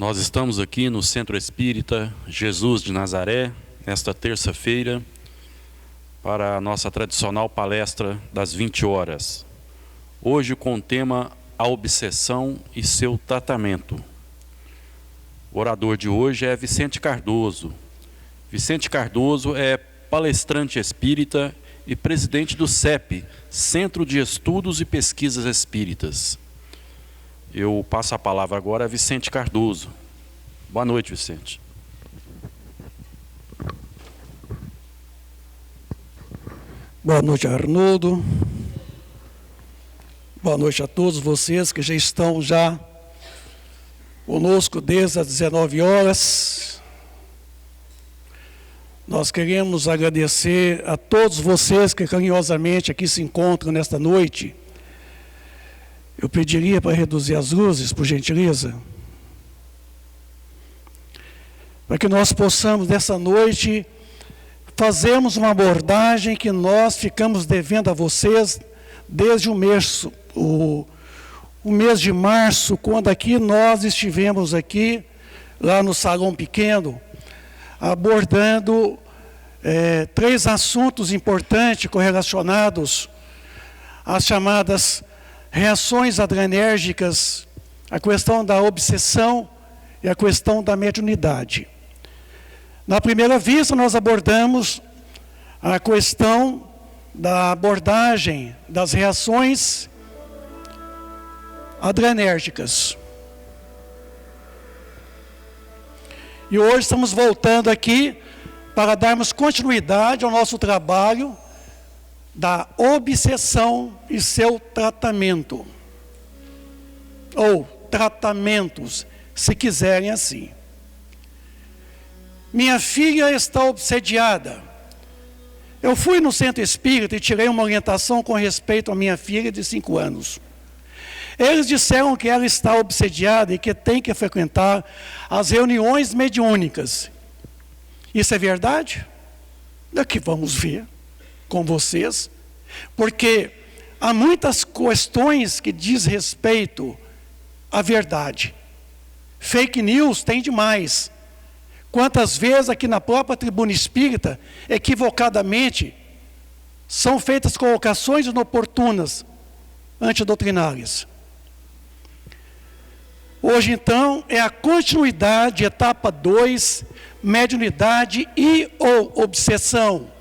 Nós estamos aqui no Centro Espírita Jesus de Nazaré, nesta terça-feira, para a nossa tradicional palestra das 20 horas. Hoje com o tema A Obsessão e seu Tratamento. O orador de hoje é Vicente Cardoso. Vicente Cardoso é palestrante espírita e presidente do CEP, Centro de Estudos e Pesquisas Espíritas. Eu passo a palavra agora a Vicente Cardoso. Boa noite, Vicente. Boa noite, Arnoldo. Boa noite a todos vocês que já estão conosco desde as 19 horas. Nós queremos agradecer a todos vocês que carinhosamente aqui se encontram nesta noite. Eu pediria para reduzir as luzes, por gentileza, para que nós possamos, nessa noite, fazermos uma abordagem que nós ficamos devendo a vocês desde o mês de março, quando aqui nós estivemos aqui, lá no Salão Pequeno, abordando 3 assuntos importantes correlacionados às chamadas reações adrenérgicas, a questão da obsessão e a questão da mediunidade. Na primeira vista, nós abordamos a questão da abordagem das reações adrenérgicas. E hoje estamos voltando aqui para darmos continuidade ao nosso trabalho da obsessão e seu tratamento. Ou tratamentos, se quiserem assim. Minha filha está obsediada. Eu fui no centro espírita e tirei uma orientação com respeito à minha filha de 5 anos. Eles disseram que ela está obsediada e que tem que frequentar as reuniões mediúnicas. Isso é verdade? Daqui vamos ver com vocês, porque há muitas questões que diz respeito à verdade. Fake news tem demais. Quantas vezes aqui na própria tribuna espírita, equivocadamente, são feitas colocações inoportunas, antidoutrinárias. Hoje, então, é a continuidade, etapa 2, mediunidade e ou obsessão.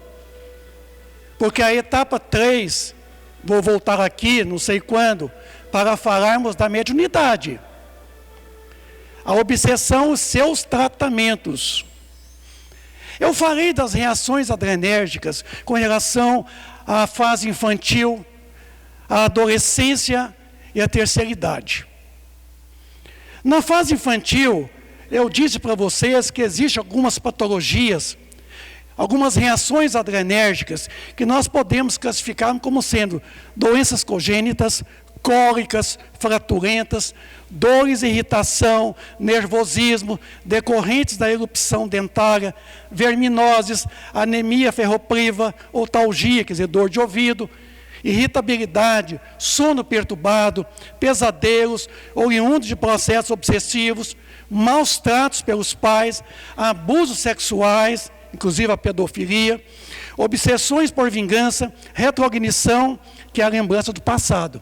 Porque a etapa 3, vou voltar aqui, não sei quando, para falarmos da mediunidade. A obsessão e seus tratamentos. Eu falei das reações adrenérgicas com relação à fase infantil, à adolescência e à terceira idade. Na fase infantil, eu disse para vocês que existem algumas patologias, algumas reações adrenérgicas que nós podemos classificar como sendo doenças congênitas, cólicas, fraturentas, dores, irritação, nervosismo, decorrentes da erupção dentária, verminoses, anemia ferropriva, otalgia, quer dizer, dor de ouvido, irritabilidade, sono perturbado, pesadelos, oriundos de processos obsessivos, maus tratos pelos pais, abusos sexuais, inclusive a pedofilia, obsessões por vingança, retrognição, que é a lembrança do passado.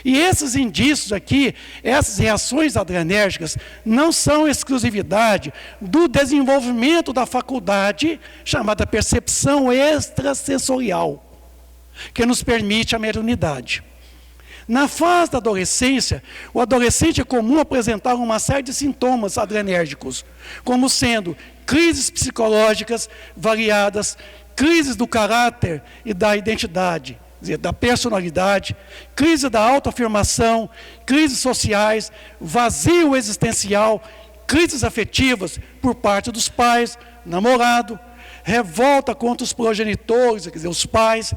E esses indícios aqui, essas reações adrenérgicas, não são exclusividade do desenvolvimento da faculdade chamada percepção extrasensorial, que nos permite a mediunidade. Na fase da adolescência, o adolescente é comum apresentar uma série de sintomas adrenérgicos, como sendo crises psicológicas variadas, crises do caráter e da identidade, quer dizer, da personalidade, crise da autoafirmação, crises sociais, vazio existencial, crises afetivas por parte dos pais, namorado, revolta contra os progenitores, quer dizer, os pais,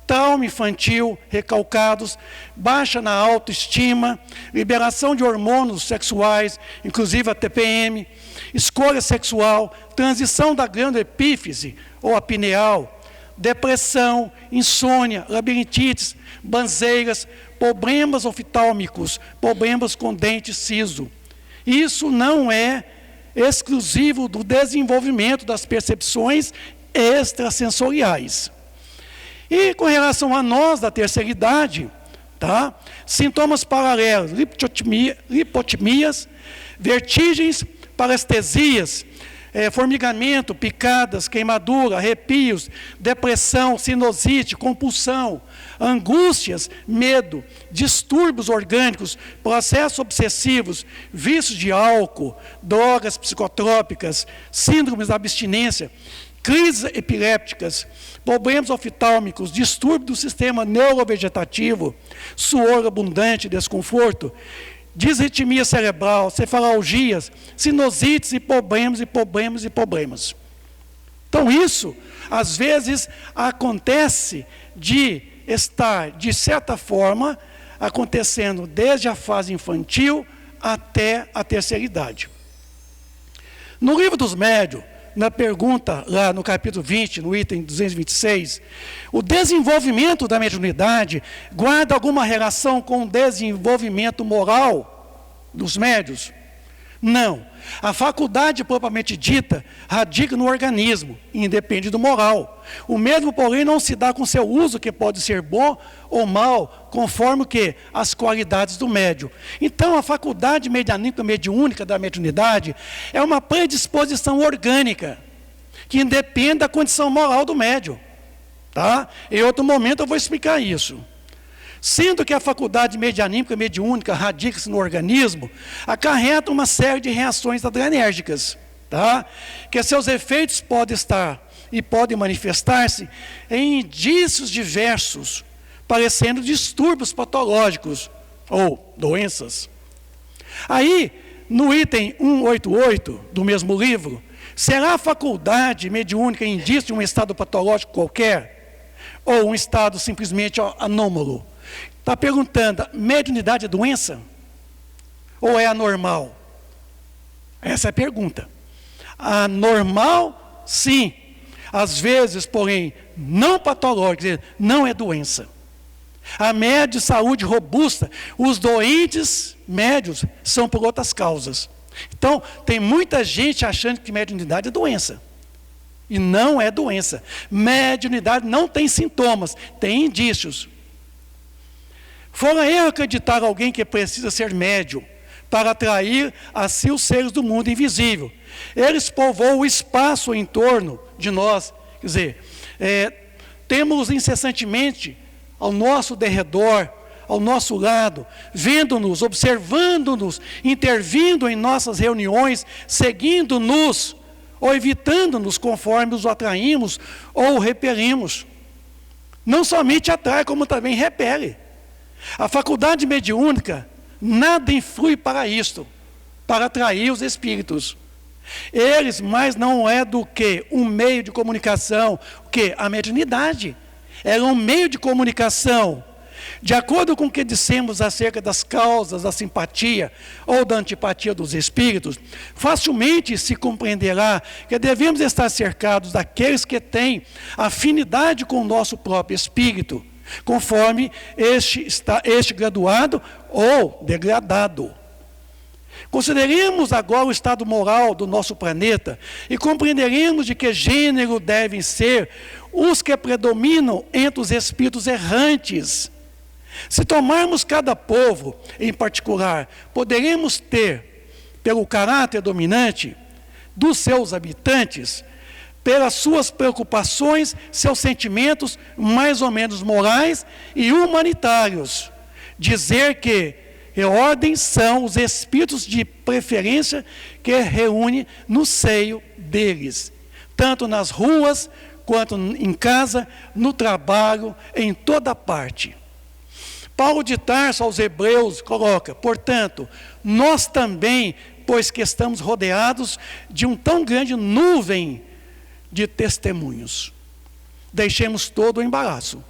trauma infantil, recalcados, baixa na autoestima, liberação de hormônios sexuais, inclusive a TPM, escolha sexual, transição da glândula epífise ou a pineal, depressão, insônia, labirintite, banzeiras, problemas oftálmicos, problemas com dente ciso. Isso não é exclusivo do desenvolvimento das percepções extrasensoriais. E com relação a nós da terceira idade, tá? Sintomas paralelos, lipotimias, vertigens, parestesias, formigamento, picadas, queimadura, arrepios, depressão, sinusite, compulsão, angústias, medo, distúrbios orgânicos, processos obsessivos, vícios de álcool, drogas psicotrópicas, síndromes da abstinência, crises epilépticas, problemas oftálmicos, distúrbio do sistema neurovegetativo, suor abundante, desconforto, disritmia cerebral, cefalgias, sinusites e problemas. Então isso, às vezes, acontece de estar, de certa forma, acontecendo desde a fase infantil até a terceira idade. No livro dos médiuns, na pergunta, lá no capítulo 20, no item 226, o desenvolvimento da mediunidade guarda alguma relação com o desenvolvimento moral dos médiuns? Não. A faculdade propriamente dita radica no organismo, e independe do moral. O mesmo, porém, não se dá com seu uso, que pode ser bom ou mal, conforme o que? As qualidades do médium. Então, a faculdade mediúnica da mediunidade é uma predisposição orgânica, que independe da condição moral do médium. Tá? Em outro momento eu vou explicar isso. Sendo que a faculdade mediúnica radica-se no organismo, acarreta uma série de reações adrenérgicas, tá? Que seus efeitos podem estar e podem manifestar-se em indícios diversos, parecendo distúrbios patológicos ou doenças. Aí, no item 188 do mesmo livro, será a faculdade mediúnica indício de um estado patológico qualquer? Ou um estado simplesmente anômalo? Está perguntando, mediunidade é doença? Ou é anormal? Essa é a pergunta. Anormal, sim. Às vezes, porém, não patológico, quer dizer, não é doença. A média de saúde robusta, os doentes médios são por outras causas. Então, tem muita gente achando que mediunidade é doença. E não é doença. Mediunidade não tem sintomas, tem indícios. Fora eu acreditar alguém que precisa ser médium para atrair a si os seres do mundo invisível. Eles povoam o espaço em torno de nós. Quer dizer, temos incessantemente ao nosso derredor, ao nosso lado, vendo-nos, observando-nos, intervindo em nossas reuniões, seguindo-nos, ou evitando-nos conforme os atraímos ou repelimos. Não somente atrai, como também repele. A faculdade mediúnica nada influi para isto, para atrair os espíritos. Eles, mais não é do que um meio de comunicação, o que? A mediunidade. Ela é um meio de comunicação. De acordo com o que dissemos acerca das causas da simpatia ou da antipatia dos espíritos, facilmente se compreenderá que devemos estar cercados daqueles que têm afinidade com o nosso próprio espírito, conforme este graduado ou degradado. Consideremos agora o estado moral do nosso planeta e compreenderemos de que gênero devem ser os que predominam entre os espíritos errantes. Se tomarmos cada povo em particular, poderemos ter, pelo caráter dominante dos seus habitantes, pelas suas preocupações, seus sentimentos mais ou menos morais e humanitários, dizer que ordem são os espíritos de preferência que reúne no seio deles, tanto nas ruas, quanto em casa, no trabalho, em toda parte. Paulo de Tarso aos Hebreus coloca, portanto, nós também, pois que estamos rodeados de um tão grande nuvem de testemunhos, deixemos todo o embaraço.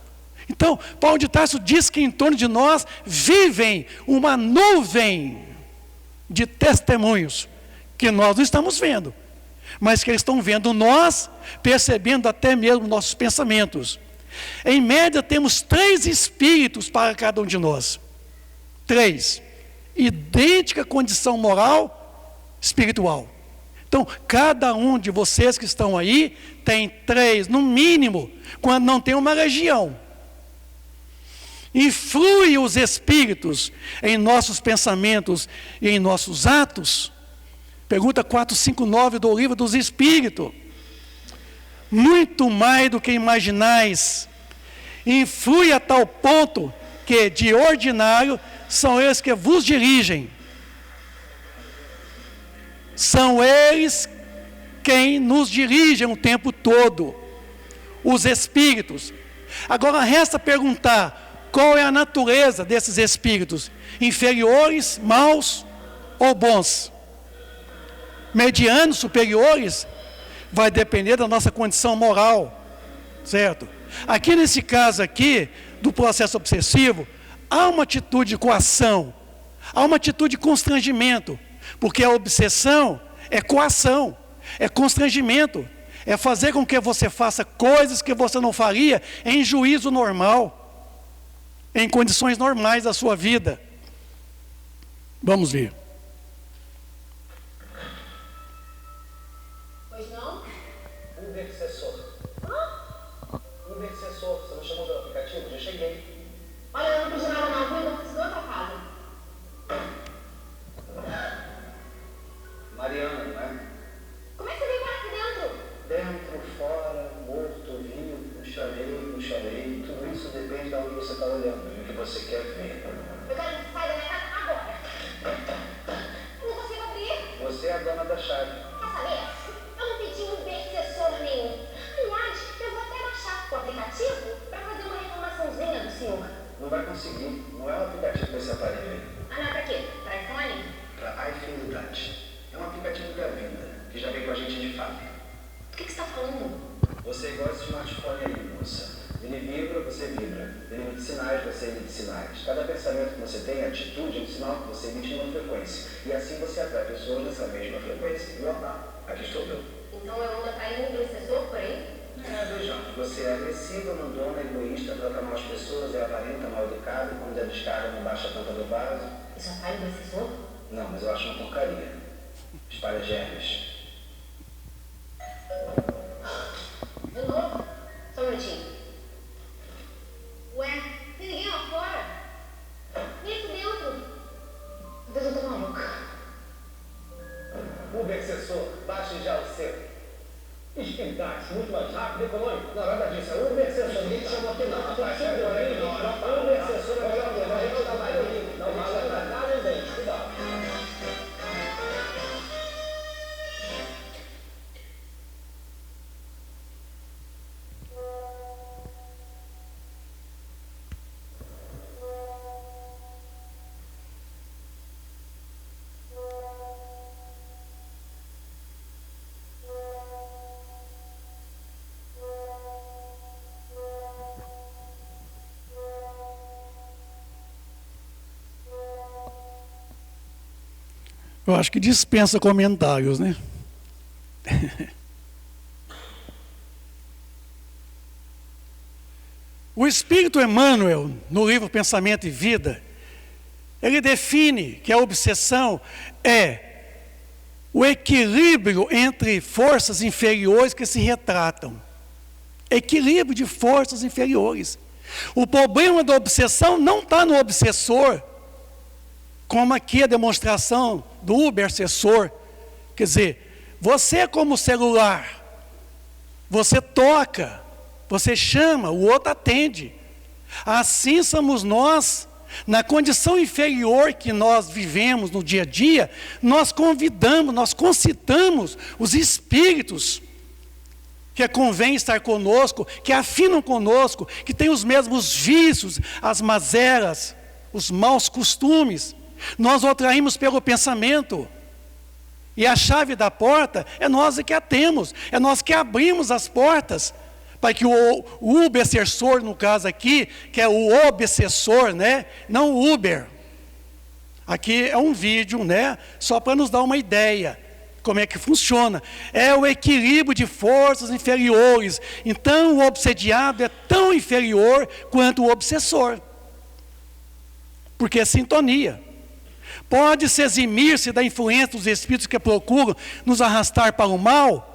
Então, Paulo de Tarso diz que em torno de nós vivem uma nuvem de testemunhos, que nós não estamos vendo, mas que eles estão vendo nós, percebendo até mesmo nossos pensamentos. Em média, temos 3 espíritos para cada um de nós. 3. Idêntica condição moral espiritual. Então, cada um de vocês que estão aí tem 3, no mínimo, quando não tem uma legião. Influi os espíritos em nossos pensamentos e em nossos atos? Pergunta 459 do Livro dos Espíritos. Muito mais do que imaginais. Influi a tal ponto que, de ordinário, são eles que vos dirigem. São eles quem nos dirigem o tempo todo, os espíritos. Agora resta perguntar, qual é a natureza desses espíritos? Inferiores, maus ou bons? Medianos, superiores? Vai depender da nossa condição moral, certo? Aqui nesse caso aqui, do processo obsessivo, há uma atitude de coação, há uma atitude de constrangimento, porque a obsessão é coação, é constrangimento, é fazer com que você faça coisas que você não faria em juízo normal, em condições normais da sua vida. Vamos ver. Pois não? Uber Sessor. Uber Sessor, você não chamou do aplicativo? Já cheguei. Olha, eu não pedi nada não, viu? Eu preciso de outra casa. Mariana, não é? Como é que você veio parar aqui dentro? Dentro, fora, morto, vivo, chorei, não chorei. Tudo isso depende de onde você está olhando e o que você quer ver. Eu quero que você saia da minha casa agora. Eu não consigo abrir. Você é a dona da chave. Quer saber? Eu não pedi um intercessor nenhum. Aliás, eu vou até baixar o aplicativo para fazer uma reclamaçãozinha do senhor. Não vai conseguir. Não é um aplicativo desse aparelho aí. Ah, não, pra quê? Pra iPhone? Para iFinidade. É um aplicativo da venda, que já vem com a gente de fábrica. Do que você está falando? Você é igual esse smartphone aí, moça. Ele vibra, você vibra. Ele emite sinais, você emite sinais. Cada pensamento que você tem, atitude, é um sinal que você emite uma frequência. E assim você atrai pessoas nessa mesma frequência. Normal. Aqui estou eu. Então eu ando atraindo um intercessor por aí? Veja, você é agressiva, mandona, egoísta, trata mal as pessoas, é avarenta, mal educado, quando é descarga, não baixa a tampa do vaso. Isso atrai um intercessor? Não, mas eu acho uma porcaria. Espalha germes. De novo? Só um minutinho. Ué, tem ninguém lá fora? E aqui dentro? Meu Deus, eu tô maluca. Uber Sessor, baixe já o seu. Espirituais, muito mais rápido e econômico. Não, nada disso. É Uber Sessor, ninguém te chamou aqui não. Baixa agora aí, Uber Sessor é a melhor coisa. A gente dá barulho. Não vai levar nada em dente. Cuidado. Eu acho que dispensa comentários, né? O Espírito Emmanuel, no livro Pensamento e Vida, ele define que a obsessão é o equilíbrio entre forças inferiores que se retratam. Equilíbrio de forças inferiores. O problema da obsessão não está no obsessor, como aqui a demonstração do obsessor. Quer dizer, você como celular, você toca, você chama, o outro atende. Assim somos nós, na condição inferior que nós vivemos no dia a dia, nós convidamos, nós concitamos os espíritos que convém estar conosco, que afinam conosco, que têm os mesmos vícios, as mazelas, os maus costumes. Nós o atraímos pelo pensamento. E a chave da porta é nós que a temos, é nós que abrimos as portas, para que o obsessor, no caso aqui, que é o obsessor, né? Não o Uber. Aqui é um vídeo, né? Só para nos dar uma ideia, como é que funciona. É o equilíbrio de forças inferiores. Então o obsediado é tão inferior quanto o obsessor. Porque é sintonia. pode se eximir-se da influência dos espíritos que procuram nos arrastar para o mal?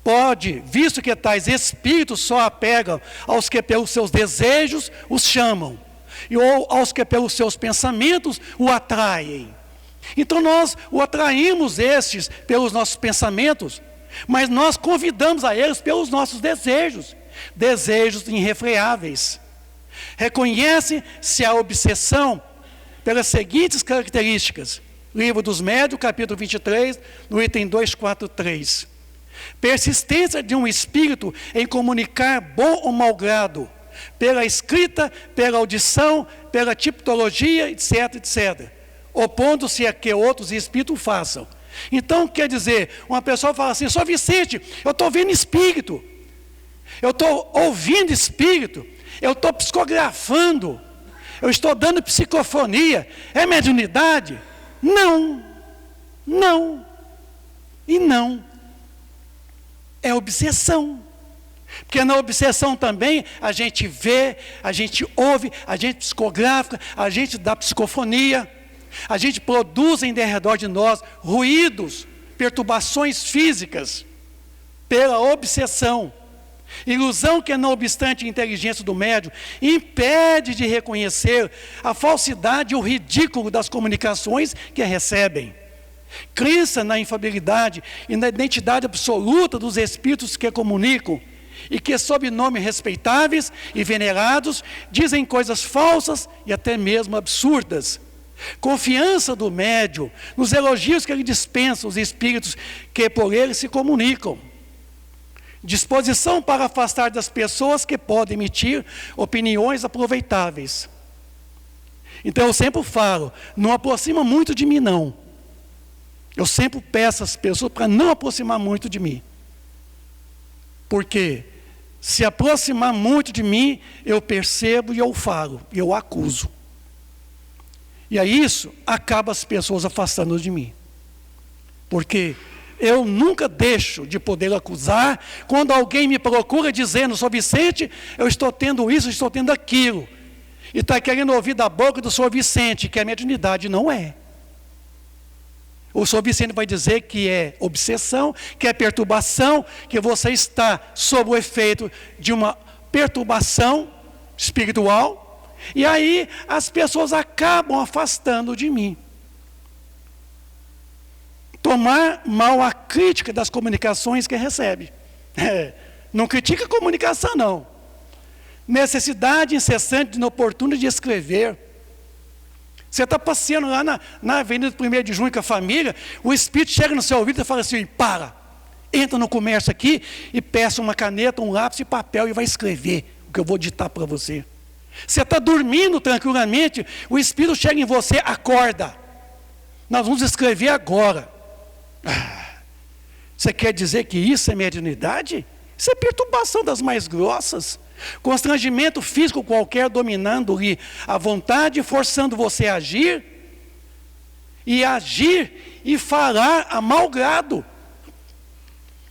Pode, visto que tais espíritos só apegam aos que pelos seus desejos os chamam, ou aos que pelos seus pensamentos o atraem. Então nós o atraímos estes pelos nossos pensamentos, mas nós convidamos a eles pelos nossos desejos, desejos irrefreáveis. Reconhece-se a obsessão pelas seguintes características. Livro dos Médiuns, capítulo 23, no item 243. Persistência de um espírito em comunicar bom ou mau grado, pela escrita, pela audição, pela tipologia, etc, etc, opondo-se a que outros espíritos façam. Então, quer dizer, uma pessoa fala assim: Sr. Vicente, eu estou vendo espírito, eu estou ouvindo espírito, eu estou psicografando, eu estou dando psicofonia, é mediunidade? Não, não, e não. É obsessão. Porque na obsessão também a gente vê, a gente ouve, a gente psicografa, a gente dá psicofonia, a gente produz em derredor de nós ruídos, perturbações físicas, pela obsessão. Ilusão que, não obstante a inteligência do médium, impede de reconhecer a falsidade e o ridículo das comunicações que recebem. Crença na infalibilidade e na identidade absoluta dos espíritos que comunicam e que, sob nomes respeitáveis e venerados, dizem coisas falsas e até mesmo absurdas. Confiança do médium nos elogios que ele dispensa os espíritos que por ele se comunicam. Disposição para afastar das pessoas que podem emitir opiniões aproveitáveis. Então eu sempre falo, não aproxima muito de mim não. Eu sempre peço às pessoas para não aproximar muito de mim. Porque se aproximar muito de mim, eu percebo e eu falo, e eu acuso. E aí isso acaba as pessoas afastando de mim. Porque eu nunca deixo de poder acusar quando alguém me procura dizendo: Sr. Vicente, eu estou tendo isso, eu estou tendo aquilo. E está querendo ouvir da boca do Sr. Vicente que é mediunidade. Não é. O Sr. Vicente vai dizer que é obsessão, que é perturbação, que você está sob o efeito de uma perturbação espiritual, e aí as pessoas acabam afastando de mim. Tomar mal a crítica das comunicações que recebe. Não critica a comunicação, não. Necessidade incessante e inoportuna de escrever. Você está passeando lá na Avenida 1º de Junho com a família, o espírito chega no seu ouvido e fala assim: para, entra no comércio aqui e peça uma caneta, um lápis e papel e vai escrever o que eu vou ditar para você. Você está dormindo tranquilamente, o espírito chega em você: acorda, nós vamos escrever agora. Você quer dizer que isso é mediunidade? Isso é perturbação das mais grossas. Constrangimento físico qualquer dominando-lhe a vontade, forçando você a agir e falar a mau grado,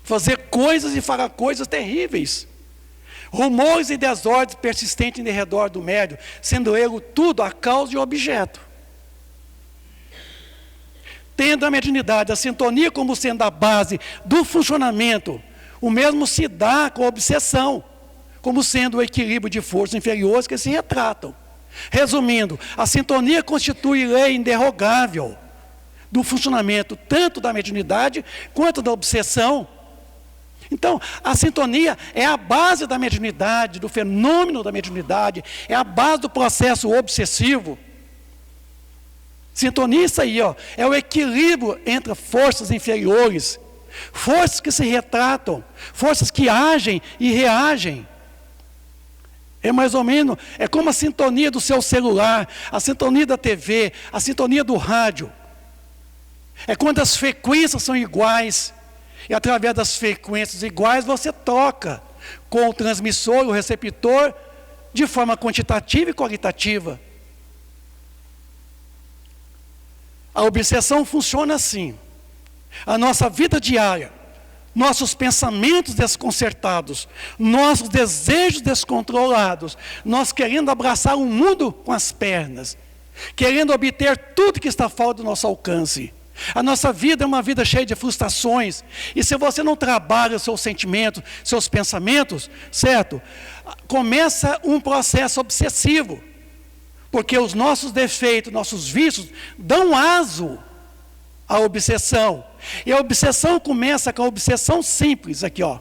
fazer coisas e falar coisas terríveis. Rumores e desordens persistentes em redor do médium, sendo ele tudo a causa e objeto. Tendo a mediunidade, a sintonia como sendo a base do funcionamento, o mesmo se dá com a obsessão, como sendo o equilíbrio de forças inferiores que se retratam. Resumindo, a sintonia constitui lei inderrogável do funcionamento tanto da mediunidade quanto da obsessão. Então, a sintonia é a base da mediunidade, do fenômeno da mediunidade, é a base do processo obsessivo. Sintonia, isso aí, é o equilíbrio entre forças inferiores, forças que se retratam, forças que agem e reagem. É mais ou menos, é como a sintonia do seu celular, a sintonia da TV, a sintonia do rádio. É quando as frequências são iguais, e através das frequências iguais você toca com o transmissor e o receptor de forma quantitativa e qualitativa. A obsessão funciona assim. A nossa vida diária, nossos pensamentos desconcertados, nossos desejos descontrolados, nós querendo abraçar o mundo com as pernas, querendo obter tudo que está fora do nosso alcance. A nossa vida é uma vida cheia de frustrações, e se você não trabalha os seus sentimentos, seus pensamentos, certo? Começa um processo obsessivo, porque os nossos defeitos, nossos vícios, dão aso à obsessão, e a obsessão começa com a obsessão simples, aqui ó.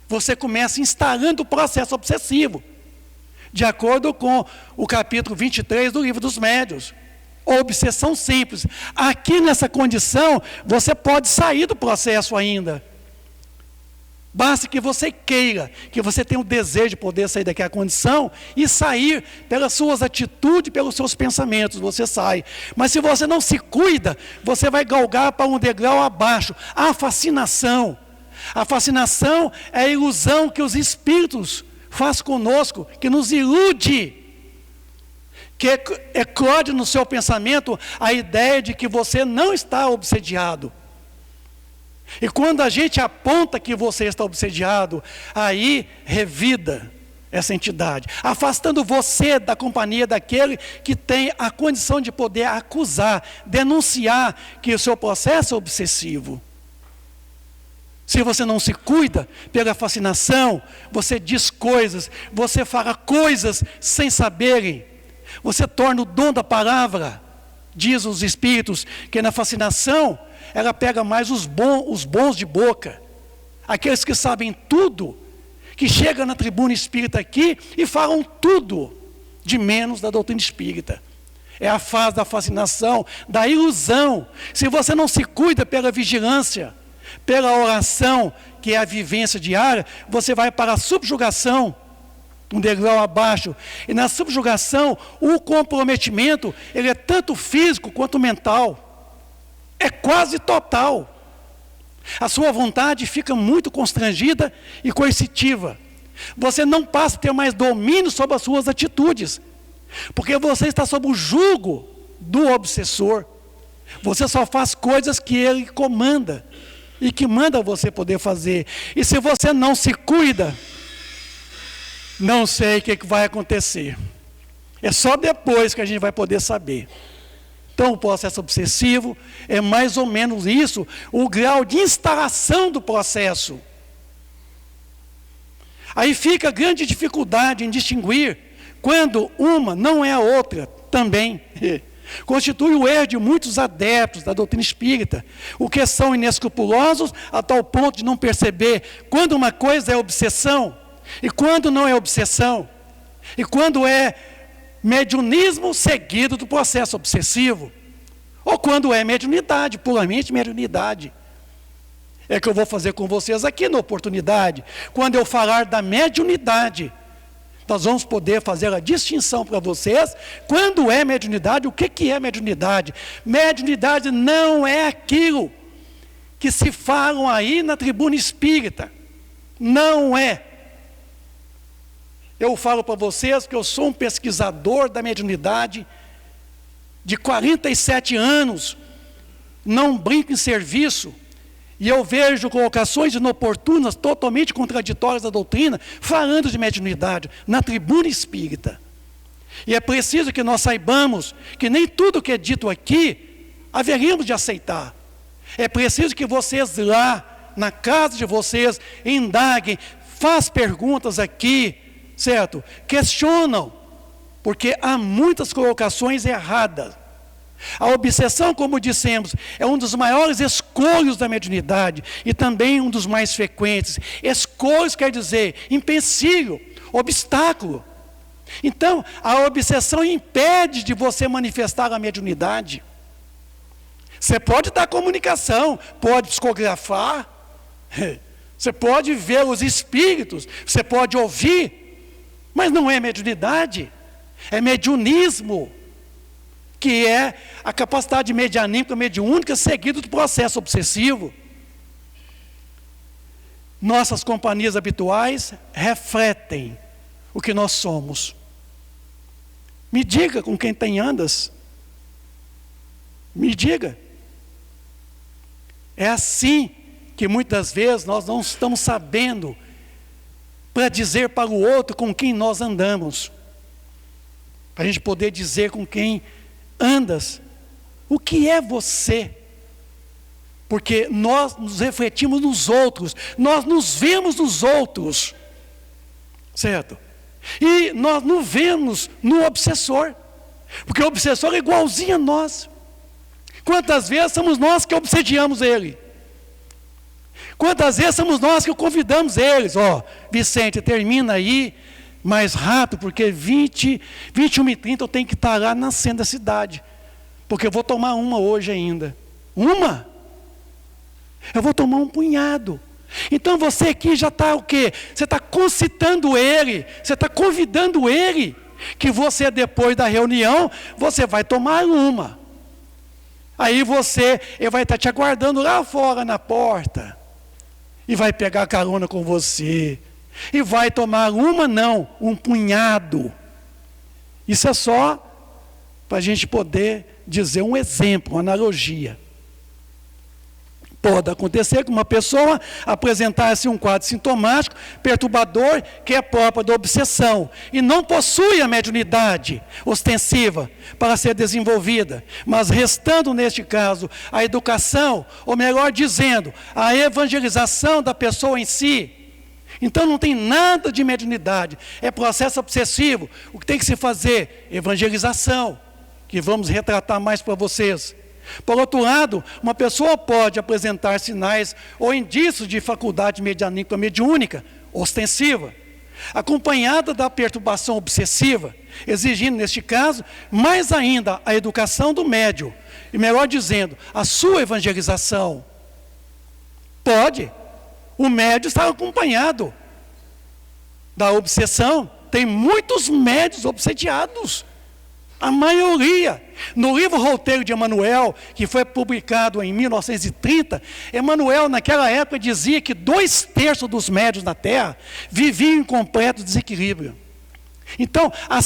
Você começa instalando o processo obsessivo, de acordo com o capítulo 23 do Livro dos Médiuns. Obsessão simples. Aqui nessa condição, você pode sair do processo ainda. Basta que você queira, que você tenha o desejo de poder sair daquela condição e sair pelas suas atitudes, pelos seus pensamentos, você sai. Mas se você não se cuida, você vai galgar para um degrau abaixo. A fascinação. A fascinação é a ilusão que os espíritos fazem conosco, que nos ilude, que eclode no seu pensamento a ideia de que você não está obsediado. E quando a gente aponta que você está obsediado, aí revida essa entidade, afastando você da companhia daquele que tem a condição de poder acusar, denunciar que o seu processo é obsessivo. Se você não se cuida pela fascinação, você diz coisas, você fala coisas sem saberem. Você torna o dom da palavra, diz os espíritos, que na fascinação, ela pega mais os bons de boca, aqueles que sabem tudo, que chegam na tribuna espírita aqui e falam tudo, de menos da doutrina espírita. É a fase da fascinação, da ilusão. Se você não se cuida pela vigilância, pela oração, que é a vivência diária, você vai para a subjugação, um degrau abaixo, e na subjugação, o comprometimento, ele é tanto físico quanto mental, é quase total. A sua vontade fica muito constrangida e coercitiva, você não passa a ter mais domínio sobre as suas atitudes, porque você está sob o jugo do obsessor, você só faz coisas que ele comanda, e que manda você poder fazer, e se você não se cuida, não sei o que vai acontecer. É só depois que a gente vai poder saber. Então, o processo obsessivo é mais ou menos isso, o grau de instalação do processo. Aí fica a grande dificuldade em distinguir quando uma não é a outra também. Constitui o erro de muitos adeptos da doutrina espírita, o que são inescrupulosos a tal ponto de não perceber quando uma coisa é obsessão e quando não é obsessão, e quando é mediunismo seguido do processo obsessivo, ou quando é mediunidade, puramente mediunidade. É que eu vou fazer com vocês aqui na oportunidade. Quando eu falar da mediunidade, nós vamos poder fazer a distinção para vocês, quando é mediunidade, o que é mediunidade? Mediunidade não é aquilo que se falam aí na tribuna espírita, não é. Eu falo para vocês que eu sou um pesquisador da mediunidade de 47 anos, não brinco em serviço, e eu vejo colocações inoportunas, totalmente contraditórias da doutrina, falando de mediunidade na tribuna espírita. E é preciso que nós saibamos que nem tudo que é dito aqui haveríamos de aceitar. É preciso que vocês lá, na casa de vocês, indaguem, façam perguntas aqui, certo? Questionam, porque há muitas colocações erradas. A obsessão, como dissemos, é um dos maiores escolhos da mediunidade e também um dos mais frequentes. Escolhos quer dizer empecilho, obstáculo. Então, a obsessão impede de você manifestar a mediunidade. Você pode dar comunicação, pode psicografar, você pode ver os espíritos, você pode ouvir, mas não é mediunidade, é mediunismo, que é a capacidade medianímica, mediúnica, seguida do processo obsessivo. Nossas companhias habituais refletem o que nós somos. Me diga com quem tem andas. Me diga. É assim que muitas vezes nós não estamos sabendo para dizer para o outro com quem nós andamos. para a gente poder dizer com quem andas, o que é você? Porque nós nos refletimos nos outros, nós nos vemos nos outros, certo? E nós não vemos no obsessor, porque o obsessor é igualzinho a nós. Quantas vezes somos nós que obsediamos ele? Quantas vezes somos nós que convidamos eles? Vicente, termina aí mais rápido, porque 21h30 eu tenho que estar lá na centro da cidade, porque eu vou tomar uma hoje ainda. Uma? Eu vou tomar um punhado. Então você aqui já está o quê? Você está concitando ele, você está convidando ele, que você depois da reunião, você vai tomar uma. Aí ele vai estar te aguardando lá fora na porta, e vai pegar carona com você, e vai tomar um punhado. Isso é só para a gente poder dizer um exemplo, uma analogia. Pode acontecer que uma pessoa apresentasse um quadro sintomático, perturbador, que é próprio da obsessão, e não possui a mediunidade ostensiva para ser desenvolvida, mas restando neste caso a educação, ou melhor dizendo, a evangelização da pessoa em si. Então não tem nada de mediunidade, é processo obsessivo. O que tem que se fazer? Evangelização, que vamos retratar mais para vocês. Por outro lado, uma pessoa pode apresentar sinais ou indícios de faculdade mediúnica ostensiva, acompanhada da perturbação obsessiva, exigindo, neste caso, mais ainda a educação do médium, e melhor dizendo, a sua evangelização. Pode. O médium está acompanhado da obsessão. Tem muitos médiuns obsediados. A maioria. No livro Roteiro de Emmanuel, que foi publicado em 1930, Emmanuel naquela época dizia que 2/3 dos médiuns na Terra viviam em completo desequilíbrio. Então, há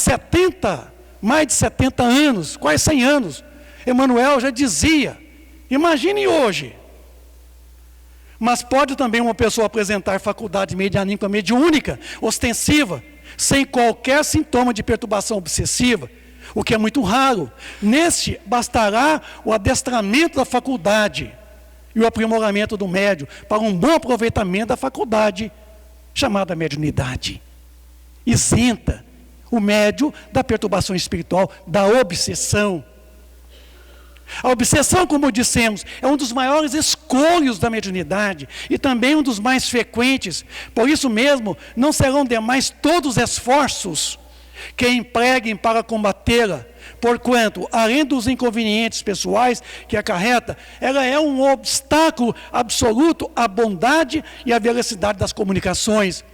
mais de 70 anos, quase 100 anos, Emmanuel já dizia, imagine hoje. Mas pode também uma pessoa apresentar faculdade mediúnica ostensiva, sem qualquer sintoma de perturbação obsessiva, o que é muito raro. Neste, bastará o adestramento da faculdade e o aprimoramento do médium para um bom aproveitamento da faculdade, chamada mediunidade. Isenta o médium da perturbação espiritual, da obsessão. A obsessão, como dissemos, é um dos maiores escolhos da mediunidade e também um dos mais frequentes. Por isso mesmo, não serão demais todos os esforços que empreguem para combatê-la, porquanto, além dos inconvenientes pessoais que acarreta, ela é um obstáculo absoluto à bondade e à velocidade das comunicações.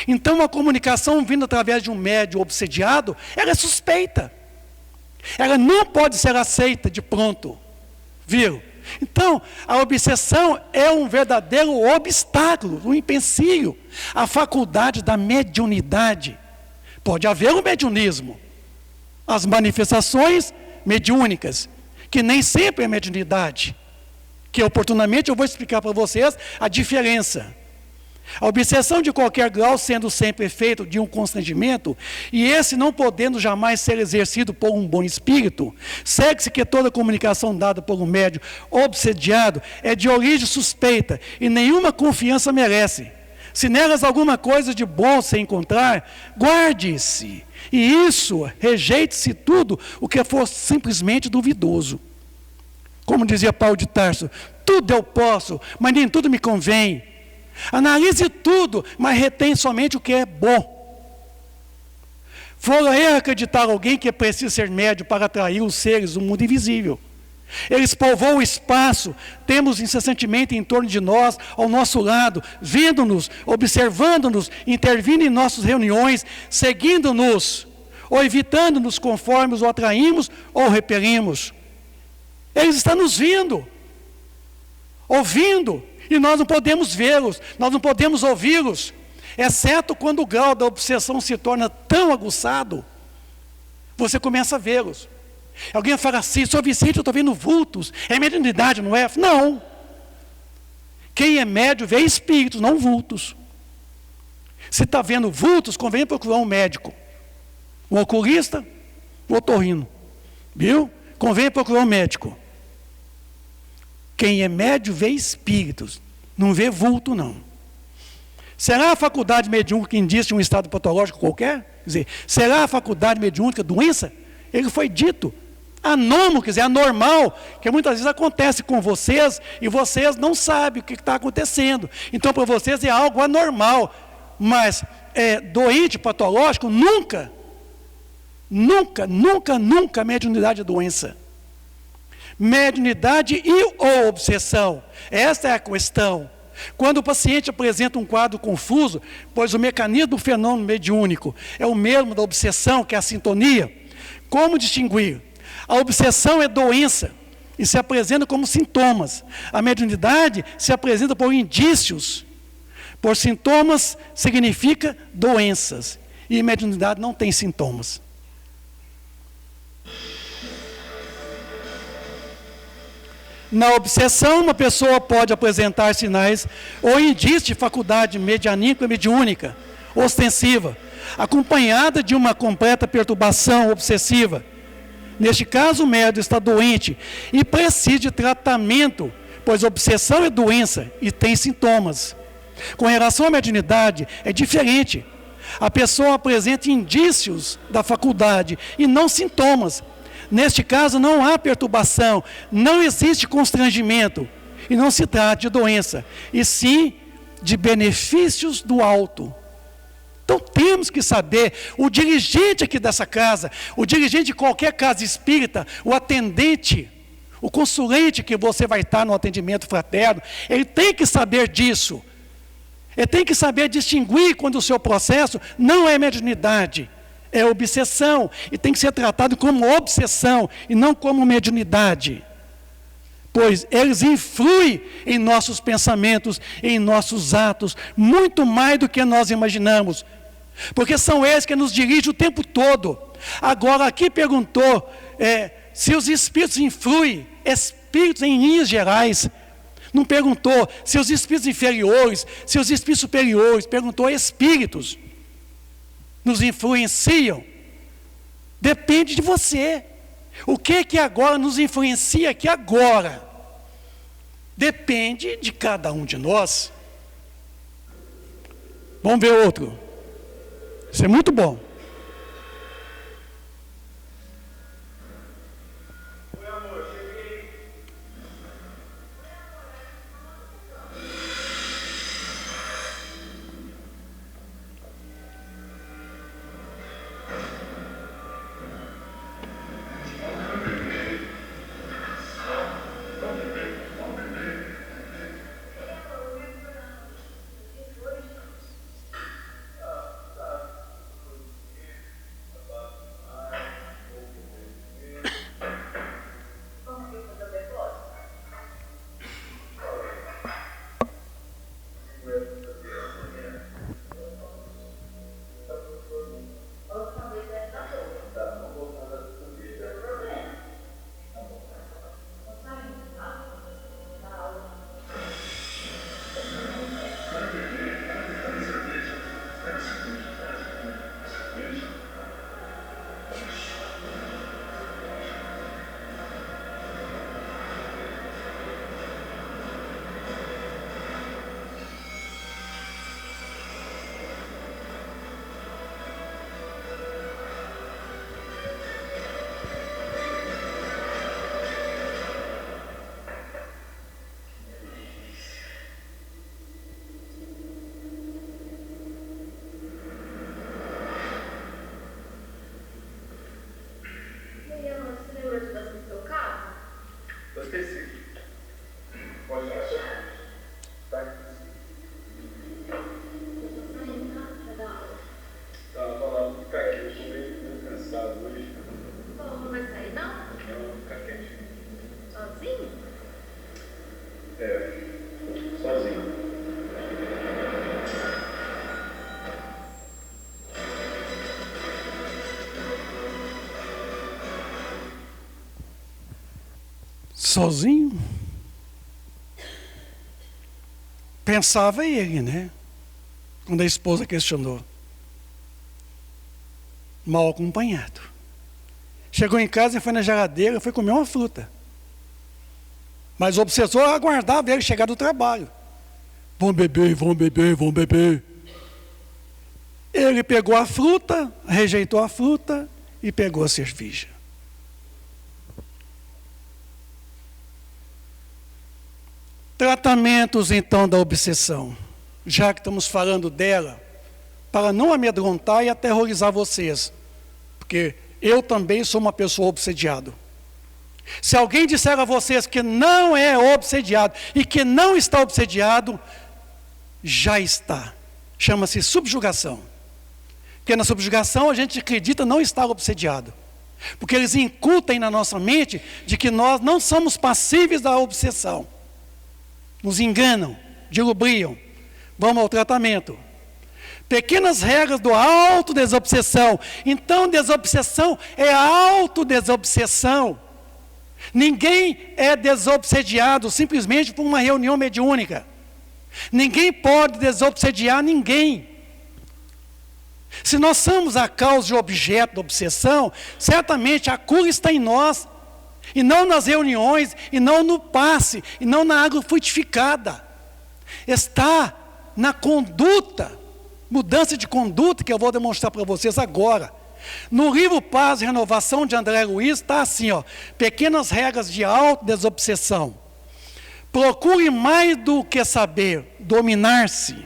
Então, a comunicação vindo através de um médium obsediado, ela é suspeita. Ela não pode ser aceita de pronto. Viu? Então, a obsessão é um verdadeiro obstáculo, um empecilho à faculdade da mediunidade. Pode haver o mediunismo, as manifestações mediúnicas, que nem sempre é mediunidade, que oportunamente eu vou explicar para vocês a diferença. A obsessão de qualquer grau sendo sempre efeito de um constrangimento, e esse não podendo jamais ser exercido por um bom espírito, segue-se que toda comunicação dada por um médium obsediado é de origem suspeita e nenhuma confiança merece. Se nelas alguma coisa de bom se encontrar, guarde-se, e isso, rejeite-se tudo o que for simplesmente duvidoso. Como dizia Paulo de Tarso, tudo eu posso, mas nem tudo me convém. Analise tudo, mas retém somente o que é bom. Fora eu acreditar alguém que é preciso ser médio para atrair os seres do mundo invisível. Eles povoam o espaço, temos incessantemente em torno de nós, ao nosso lado, vendo-nos, observando-nos, intervindo em nossas reuniões, seguindo-nos, ou evitando-nos conforme os atraímos ou repelimos. Eles estão nos vendo, ouvindo, e nós não podemos vê-los, nós não podemos ouvi-los, exceto quando o grau da obsessão se torna tão aguçado, você começa a vê-los. Alguém fala assim, Sr. Vicente, eu estou vendo vultos, é mediunidade, não é? Não. Quem é médium vê espíritos, não vultos. Se está vendo vultos, convém procurar um médico, um oculista, o otorrino. Viu? Convém procurar um médico. Quem é médio vê espíritos, não vê vulto, não. Será a faculdade mediúnica que indica um estado patológico qualquer? Quer dizer, será a faculdade mediúnica doença? Ele foi dito anômalo, quer dizer, anormal, que muitas vezes acontece com vocês e vocês não sabem o que está acontecendo. Então, para vocês é algo anormal, mas doente, patológico, nunca, mediunidade é doença. Mediunidade ou obsessão, esta é a questão. Quando o paciente apresenta um quadro confuso, pois o mecanismo do fenômeno mediúnico é o mesmo da obsessão, que é a sintonia, como distinguir? A obsessão é doença e se apresenta como sintomas. A mediunidade se apresenta por indícios. Por sintomas significa doenças. E mediunidade não tem sintomas. Na obsessão, uma pessoa pode apresentar sinais ou indícios de faculdade medianímica e mediúnica, ostensiva, acompanhada de uma completa perturbação obsessiva. Neste caso, o médium está doente e precisa de tratamento, pois obsessão é doença e tem sintomas. Com relação à mediunidade, é diferente. A pessoa apresenta indícios da faculdade e não sintomas. Neste caso, não há perturbação, não existe constrangimento, e não se trata de doença, e sim de benefícios do alto. Então temos que saber, o dirigente aqui dessa casa, o dirigente de qualquer casa espírita, o atendente, o consulente que você vai estar no atendimento fraterno, ele tem que saber disso. Ele tem que saber distinguir quando o seu processo não é mediunidade, é obsessão, e tem que ser tratado como obsessão e não como mediunidade. Pois eles influem em nossos pensamentos, em nossos atos, muito mais do que nós imaginamos. Porque são eles que nos dirigem o tempo todo. Agora aqui perguntou se os espíritos influem, espíritos em linhas gerais. Não perguntou se os espíritos inferiores, se os espíritos superiores, perguntou espíritos. Nos influenciam. Depende de você. O que agora nos influencia aqui agora? Depende de cada um de nós. Vamos ver outro. Isso é muito bom. Sozinho? Pensava ele, né? Quando a esposa questionou. Mal acompanhado. Chegou em casa e foi na geladeira, foi comer uma fruta. Mas o obsessor aguardava ele chegar do trabalho. Vão beber, vão beber, vão beber. Ele pegou a fruta, rejeitou a fruta e pegou a cerveja. Tratamentos, então, da obsessão. Já que estamos falando dela, para não amedrontar e aterrorizar vocês. Porque eu também sou uma pessoa obsediada. Se alguém disser a vocês que não é obsediado e que não está obsediado, já está. Chama-se subjugação. Porque na subjugação a gente acredita não estar obsediado. Porque eles incutem na nossa mente de que nós não somos passíveis da obsessão. Nos enganam, dilubriam. Vamos ao tratamento. Pequenas regras do autodesobsessão. Então, desobsessão é autodesobsessão. Ninguém é desobsediado simplesmente por uma reunião mediúnica. Ninguém pode desobsediar ninguém. Se nós somos a causa e objeto da obsessão, certamente a cura está em nós, e não nas reuniões, e não no passe, e não na água frutificada. Está na conduta, mudança de conduta que eu vou demonstrar para vocês agora. No livro Paz e Renovação de André Luiz está assim, ó, pequenas regras de autodesobsessão. Procure mais do que saber, dominar-se,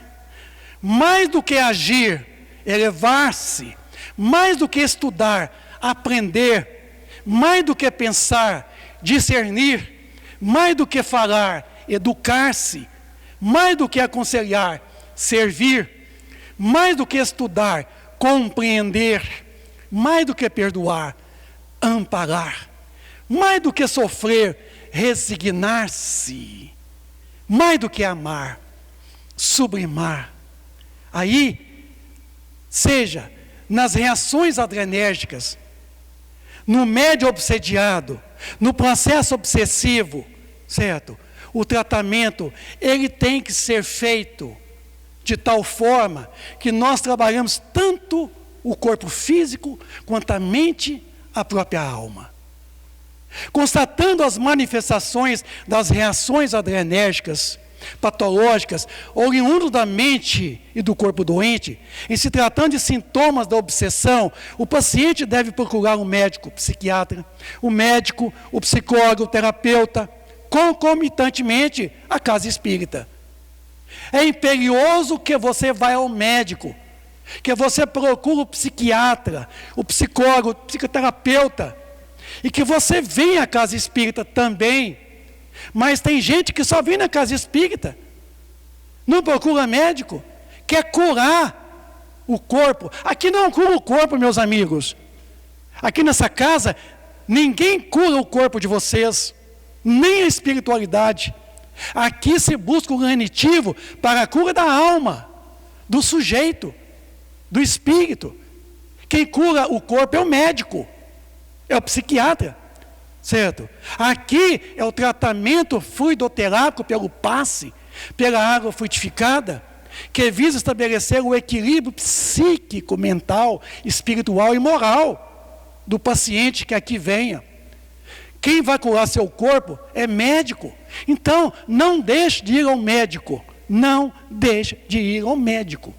mais do que agir, elevar-se, mais do que estudar, aprender, mais do que pensar, discernir, mais do que falar, educar-se, mais do que aconselhar, servir, mais do que estudar, compreender, mais do que perdoar, amparar, mais do que sofrer, resignar-se, mais do que amar, sublimar. Aí, seja nas reações adrenérgicas, no médio obsediado, no processo obsessivo, certo? O tratamento, ele tem que ser feito de tal forma que nós trabalhamos tanto o corpo físico quanto a mente, a própria alma. Constatando as manifestações das reações adrenérgicas, patológicas, oriundas da mente e do corpo doente, em se tratando de sintomas da obsessão, o paciente deve procurar um médico, o psiquiatra, o médico, o psicólogo, o terapeuta, concomitantemente a casa espírita. É imperioso que você vá ao médico, que você procure o psiquiatra, o psicólogo, o psicoterapeuta, e que você venha à casa espírita também. Mas tem gente que só vem na casa espírita, não procura médico, quer curar o corpo. Aqui não cura o corpo, meus amigos. Aqui nessa casa, ninguém cura o corpo de vocês, nem a espiritualidade. Aqui se busca o lenitivo para a cura da alma, do sujeito, do espírito. Quem cura o corpo é o médico, é o psiquiatra, certo? Aqui é o tratamento fluidoterápico pelo passe, pela água frutificada, que visa estabelecer o equilíbrio psíquico, mental, espiritual e moral do paciente que aqui venha. Quem vai curar seu corpo é médico. Então, não deixe de ir ao médico. Não deixe de ir ao médico.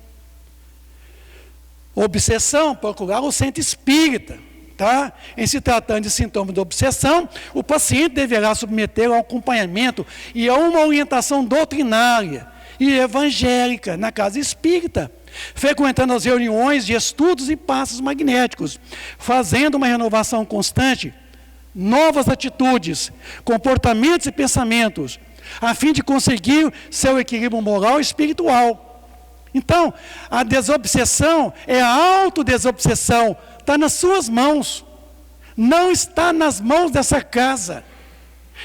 Obsessão, procurar o centro espírita. Tá? Em se tratando de sintomas de obsessão, o paciente deverá submeter ao acompanhamento e a uma orientação doutrinária e evangélica na casa espírita, frequentando as reuniões de estudos e passos magnéticos, fazendo uma renovação constante, novas atitudes, comportamentos e pensamentos, a fim de conseguir seu equilíbrio moral e espiritual. Então, a desobsessão é a autodesobsessão, está nas suas mãos, não está nas mãos dessa casa.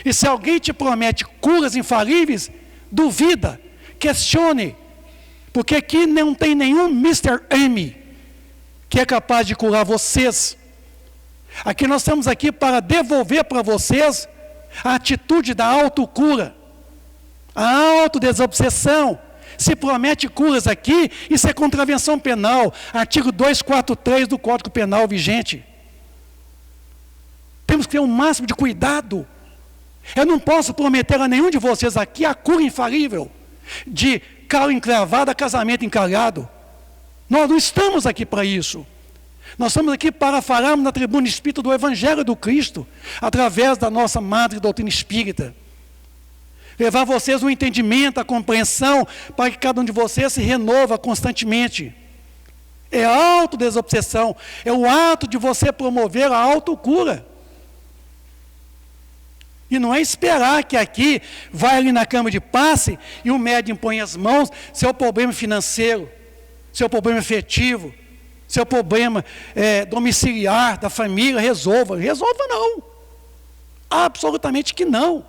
E se alguém te promete curas infalíveis, duvida, questione, porque aqui não tem nenhum Mr. M que é capaz de curar vocês. Aqui nós estamos aqui para devolver para vocês a atitude da autocura, a autodesobsessão. Se promete curas aqui, isso é contravenção penal, artigo 243 do Código Penal vigente. Temos que ter um máximo de cuidado. Eu não posso prometer a nenhum de vocês aqui a cura infalível de calo encravado a casamento encalhado. Nós não estamos aqui para isso. Nós estamos aqui para falarmos na tribuna espírita do Evangelho do Cristo, através da nossa madre doutrina espírita. Levar vocês o entendimento, a compreensão, para que cada um de vocês se renova constantemente. É a autodesobsessão, é o ato de você promover a autocura. E não é esperar que aqui, vai ali na cama de passe e o médium põe as mãos, seu problema financeiro, seu problema afetivo, seu problema domiciliar da família, resolva. Resolva não. Absolutamente que não.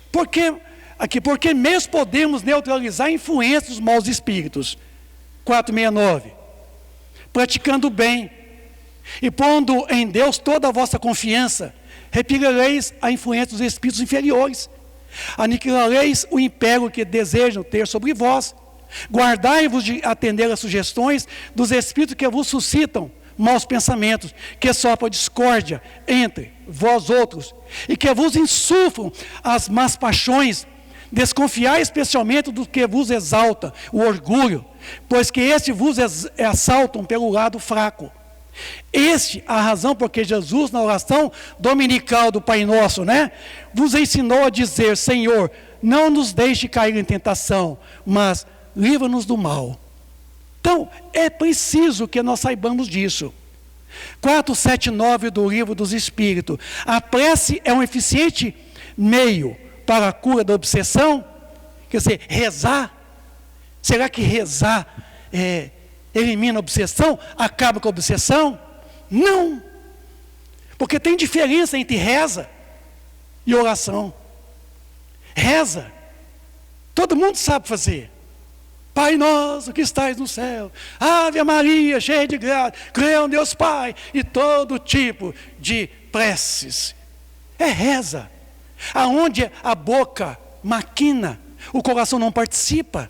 Porque mesmo podemos neutralizar a influência dos maus espíritos. 469. Praticando o bem e pondo em Deus toda a vossa confiança, repelireis a influência dos espíritos inferiores, aniquilareis o império que desejam ter sobre vós, guardai-vos de atender às sugestões dos espíritos que vos suscitam maus pensamentos, que sopram a discórdia entre vós outros, e que vos insuflam as más paixões. Desconfiai especialmente do que vos exalta, o orgulho, pois que este vos assaltam pelo lado fraco. Este a razão porque Jesus, na oração dominical do Pai Nosso, vos ensinou a dizer: Senhor, não nos deixe cair em tentação, mas livra-nos do mal. Então, é preciso que nós saibamos disso. 479 do Livro dos Espíritos. A prece é um eficiente meio para a cura da obsessão? Quer dizer, rezar. Será que rezar elimina a obsessão? Acaba com a obsessão? Não. Porque tem diferença entre reza e oração. Reza, todo mundo sabe fazer. Pai nosso que estais no céu, Ave Maria, cheia de graça, creio em Deus Pai, e todo tipo de preces. É reza. Aonde a boca maquina, o coração não participa.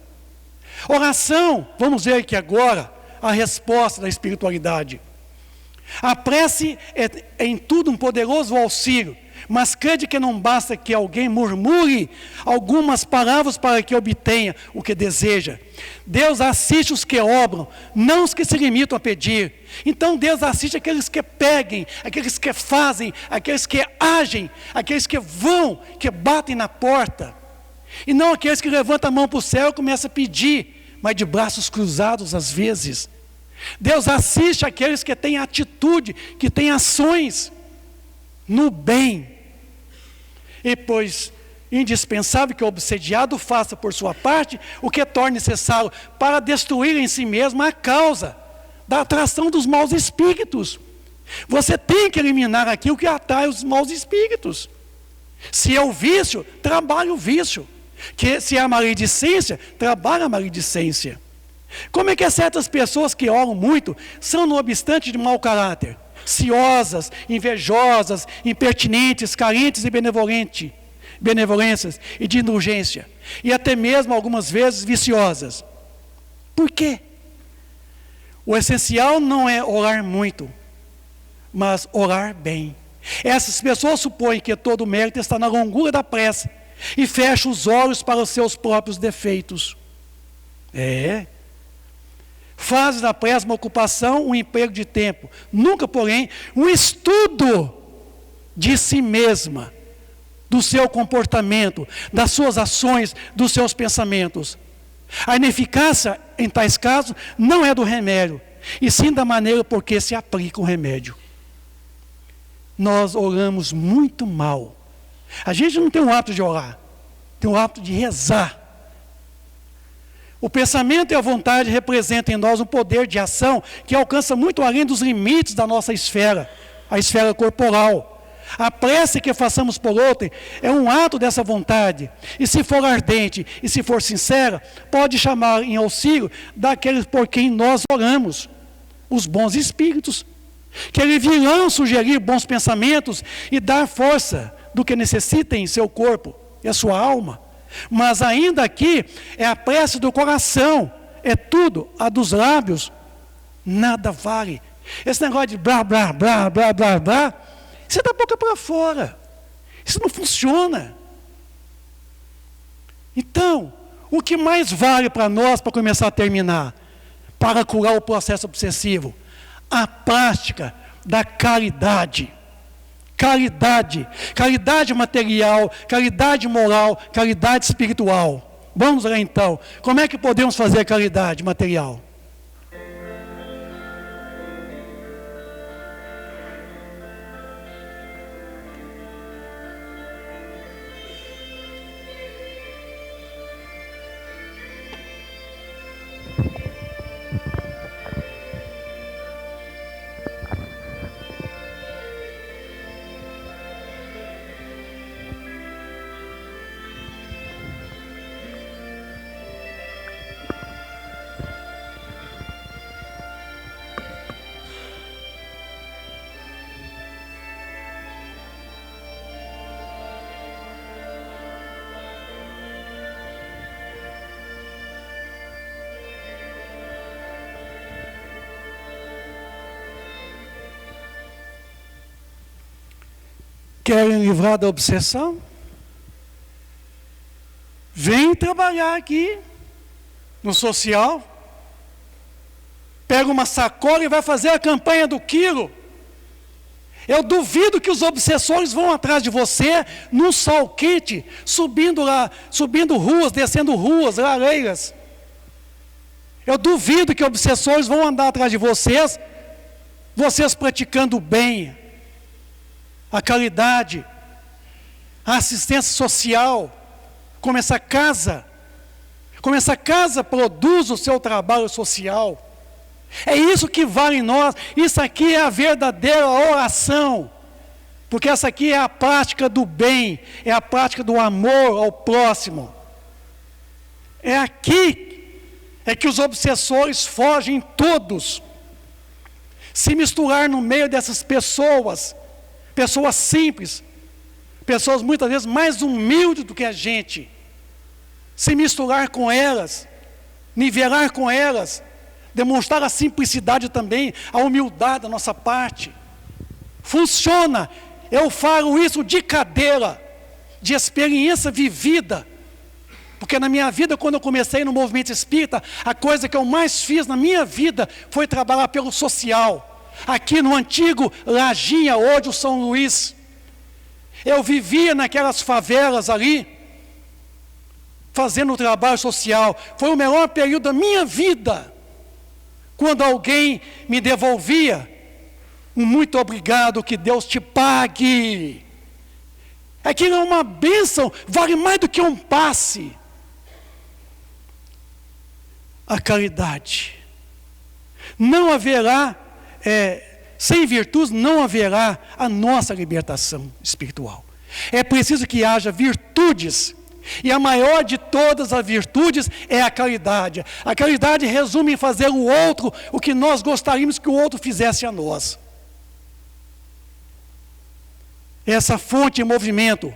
Oração, vamos ver aqui agora a resposta da espiritualidade. A prece é em tudo um poderoso auxílio, mas crede que não basta que alguém murmure algumas palavras para que obtenha o que deseja. Deus assiste os que obram, não os que se limitam a pedir. Então Deus assiste aqueles que peguem, aqueles que fazem, aqueles que agem, aqueles que vão, que batem na porta. E não aqueles que levantam a mão para o céu e começam a pedir, mas de braços cruzados às vezes. Deus assiste aqueles que têm atitude, que têm ações no bem. E pois indispensável que o obsediado faça por sua parte o que torne necessário para destruir em si mesmo a causa da atração dos maus espíritos. Você tem que eliminar aquilo que atrai os maus espíritos. Se é o vício, trabalhe o vício. Se é a maledicência, trabalhe a maledicência. Como é que certas pessoas que oram muito são, no obstante, de mau caráter? Ciosas, invejosas, impertinentes, carentes de benevolências e de indulgência. E até mesmo, algumas vezes, viciosas. Por quê? O essencial não é orar muito, mas orar bem. Essas pessoas supõem que todo o mérito está na longura da prece e fecham os olhos para os seus próprios defeitos. Faz da prece uma ocupação, um emprego de tempo. Nunca, porém, um estudo de si mesma, do seu comportamento, das suas ações, dos seus pensamentos. A ineficácia, em tais casos, não é do remédio, e sim da maneira por que se aplica o remédio. Nós oramos muito mal. A gente não tem o hábito de orar, tem o hábito de rezar. O pensamento e a vontade representam em nós um poder de ação que alcança muito além dos limites da nossa esfera, a esfera corporal. A prece que façamos por outrem é um ato dessa vontade, e se for ardente e se for sincera, pode chamar em auxílio daqueles por quem nós oramos, os bons espíritos, que eles virão sugerir bons pensamentos e dar força do que necessitem em seu corpo e a sua alma. Mas ainda aqui é a prece do coração, é tudo, a dos lábios, nada vale. Esse negócio de blá, blá, blá, blá, blá, blá, isso é da boca para fora. Isso não funciona. Então, o que mais vale para nós, para começar a terminar, para curar o processo obsessivo? A prática da caridade. Caridade. Caridade material, caridade moral, caridade espiritual. Vamos lá então. Como é que podemos fazer a caridade material? Querem livrar da obsessão? Vem trabalhar aqui no social. Pega uma sacola e vai fazer a campanha do quilo. Eu duvido que os obsessores vão atrás de você num sol quente, subindo ruas, descendo ruas, lareiras. Eu duvido que obsessores vão andar atrás de vocês praticando o bem, a caridade, a assistência social, como essa casa produz o seu trabalho social. É isso que vale em nós. Isso aqui é a verdadeira oração, porque essa aqui é a prática do bem, é a prática do amor ao próximo. É aqui que os obsessores fogem todos. Se misturar no meio dessas pessoas simples, pessoas muitas vezes mais humildes do que a gente, se misturar com elas, nivelar com elas, demonstrar a simplicidade também, a humildade da nossa parte. Funciona. Eu falo isso de cadeira, de experiência vivida, porque na minha vida, quando eu comecei no movimento espírita, a coisa que eu mais fiz na minha vida foi trabalhar pelo social. Aqui no antigo Lajinha, hoje o São Luís, eu vivia naquelas favelas ali, fazendo o trabalho social. Foi o melhor período da minha vida, quando alguém me devolvia um muito obrigado, que Deus te pague. Aquilo é uma bênção, vale mais do que um passe. A caridade. Não haverá, sem virtudes não haverá a nossa libertação espiritual. É preciso que haja virtudes. E a maior de todas as virtudes é a caridade. A caridade resume em fazer o outro o que nós gostaríamos que o outro fizesse a nós. Essa fonte em movimento,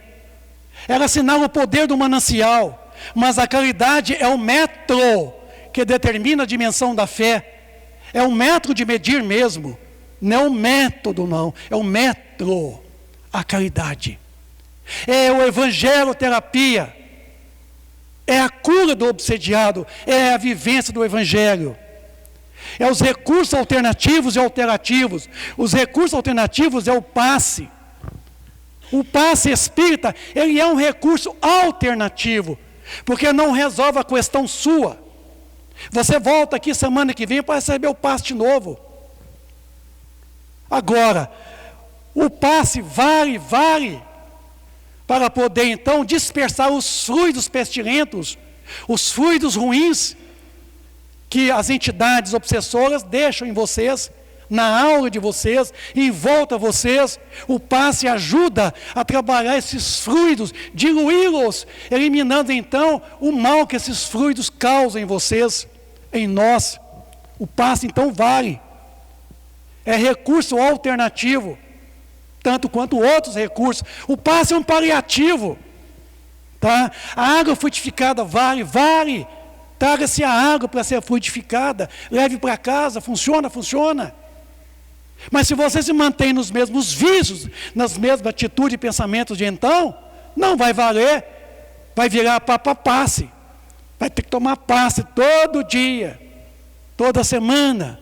ela assinala o poder do manancial, mas a caridade é o metro que determina a dimensão da fé. É um metro de medir mesmo, não é um método não, é um metro, a caridade. É o evangeloterapia, é a cura do obsediado, é a vivência do evangelho. É os recursos alternativos e alterativos. Os recursos alternativos é o passe. O passe espírita, ele é um recurso alternativo, porque não resolve a questão sua. Você volta aqui semana que vem para receber o passe de novo. Agora, o passe vale para poder então dispersar os fluidos pestilentos, os fluidos ruins que as entidades obsessoras deixam em vocês, na aula de vocês, em volta a vocês. O passe ajuda a trabalhar esses fluidos, diluí-los, eliminando então o mal que esses fluidos causam em vocês, em nós. O passe então vale. É recurso alternativo, tanto quanto outros recursos. O passe é um paliativo, tá? A água frutificada vale. Traga-se a água para ser frutificada, leve para casa, funciona. Mas se você se mantém nos mesmos vícios, nas mesmas atitudes e pensamentos de então, não vai valer, vai virar passe. Vai ter que tomar passe todo dia, toda semana.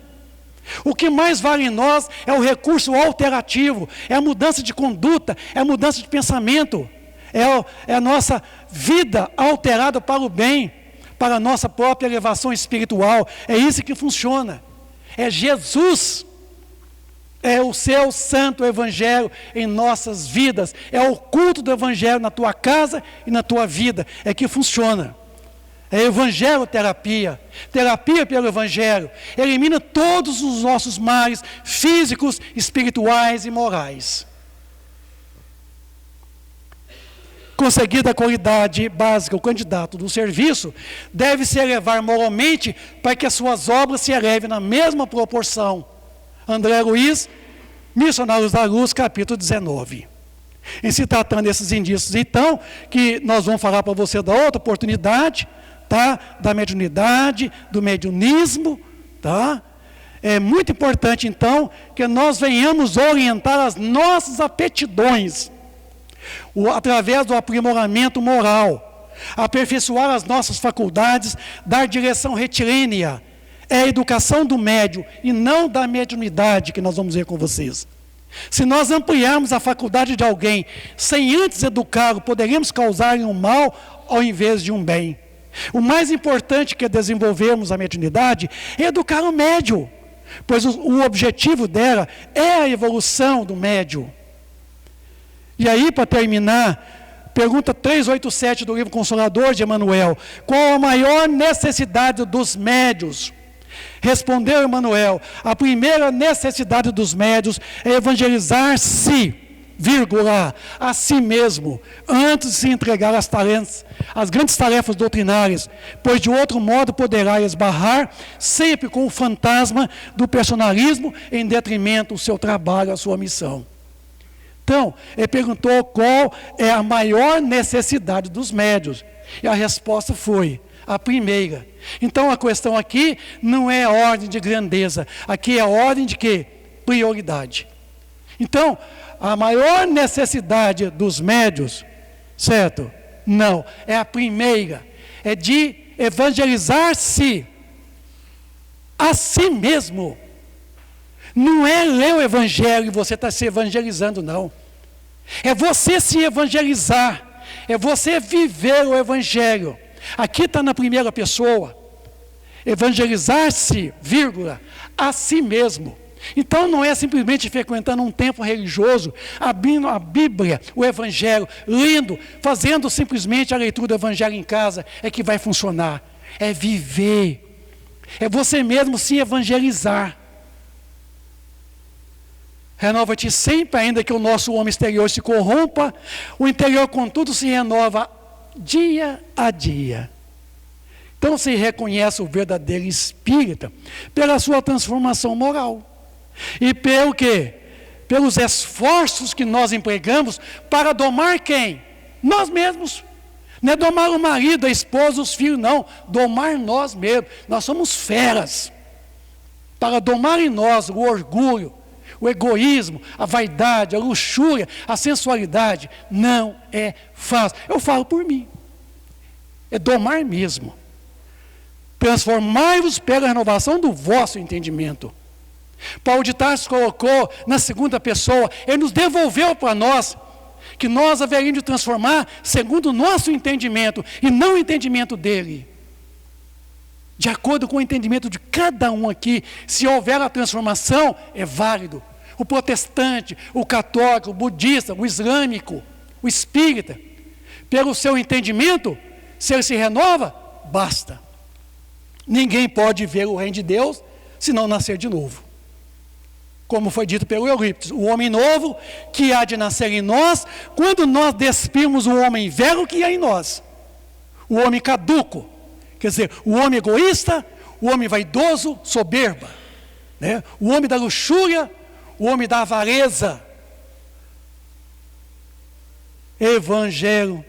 O que mais vale em nós é o recurso alterativo, é a mudança de conduta, é a mudança de pensamento, é a nossa vida alterada para o bem, para a nossa própria elevação espiritual. É isso que funciona. É Jesus, é o seu santo evangelho em nossas vidas, é o culto do evangelho na tua casa e na tua vida, é que funciona. É evangeloterapia, terapia pelo evangelho, elimina todos os nossos males físicos, espirituais e morais. Conseguida a qualidade básica, o candidato do serviço deve se elevar moralmente para que as suas obras se elevem na mesma proporção. André Luiz, Missionários da Luz, capítulo 19. Em se tratando desses indícios, então, que nós vamos falar para você da outra oportunidade, tá? Da mediunidade, do mediunismo, tá? É muito importante, então, que nós venhamos orientar as nossas aptidões, através do aprimoramento moral, aperfeiçoar as nossas faculdades, dar direção retilínea. É a educação do médium e não da mediunidade que nós vamos ver com vocês. Se nós ampliarmos a faculdade de alguém sem antes educá-lo, poderíamos causar-lhe um mal ao invés de um bem. O mais importante que é desenvolvermos a mediunidade é educar o médium, pois o objetivo dela é a evolução do médium. E aí, para terminar, pergunta 387 do livro Consolador de Emmanuel: qual a maior necessidade dos médiuns? Respondeu Emmanuel: a primeira necessidade dos médiuns é evangelizar-se, a si mesmo, antes de se entregar às grandes tarefas doutrinárias, pois de outro modo poderá esbarrar sempre com o fantasma do personalismo em detrimento do seu trabalho, a sua missão. Então, ele perguntou qual é a maior necessidade dos médiuns, e a resposta foi a primeira. Então a questão aqui não é ordem de grandeza, aqui é ordem de quê? Prioridade. Então, a maior necessidade dos médiuns, certo? Não, é a primeira, é de evangelizar-se a si mesmo. Não é ler o evangelho e você está se evangelizando, não. É você se evangelizar, é você viver o evangelho. Aqui está na primeira pessoa, evangelizar-se, a si mesmo. Então não é simplesmente frequentando um templo religioso, abrindo a Bíblia, o Evangelho, lendo, fazendo simplesmente a leitura do Evangelho em casa, é que vai funcionar. É viver, é você mesmo se evangelizar. Renova-te sempre, ainda que o nosso homem exterior se corrompa, o interior contudo se renova dia a dia. Então se reconhece o verdadeiro espírita pela sua transformação moral. E pelo quê? Pelos esforços que nós empregamos para domar quem? Nós mesmos. Não é domar o marido, a esposa, os filhos, não. Domar nós mesmos. Nós somos feras. Para domar em nós o orgulho, o egoísmo, a vaidade, a luxúria, a sensualidade, não é fácil. Eu falo por mim. É domar mesmo. Transformai-vos pela renovação do vosso entendimento. Paulo de Tarso colocou na segunda pessoa, ele nos devolveu para nós, que nós haveríamos de transformar segundo o nosso entendimento, e não o entendimento dele. De acordo com o entendimento de cada um aqui, se houver a transformação, é válido. O protestante, o católico, o budista, o islâmico, o espírita, pelo seu entendimento, se ele se renova, basta. Ninguém pode ver o reino de Deus se não nascer de novo. Como foi dito pelo Eurípides, o homem novo que há de nascer em nós, quando nós despimos o homem velho que há em nós. O homem caduco, quer dizer, o homem egoísta, o homem vaidoso, soberba, né? O homem da luxúria, o homem da avareza. Evangelho,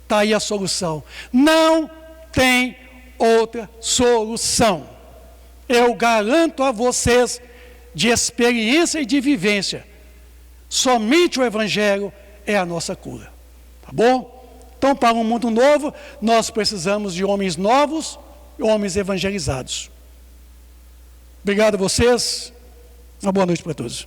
está aí a solução. Não tem outra solução. eu garanto a vocês, de experiência e de vivência, somente o Evangelho é a nossa cura. Tá bom? Então, para um mundo novo, nós precisamos de homens novos e homens evangelizados. Obrigado a vocês. Uma boa noite para todos.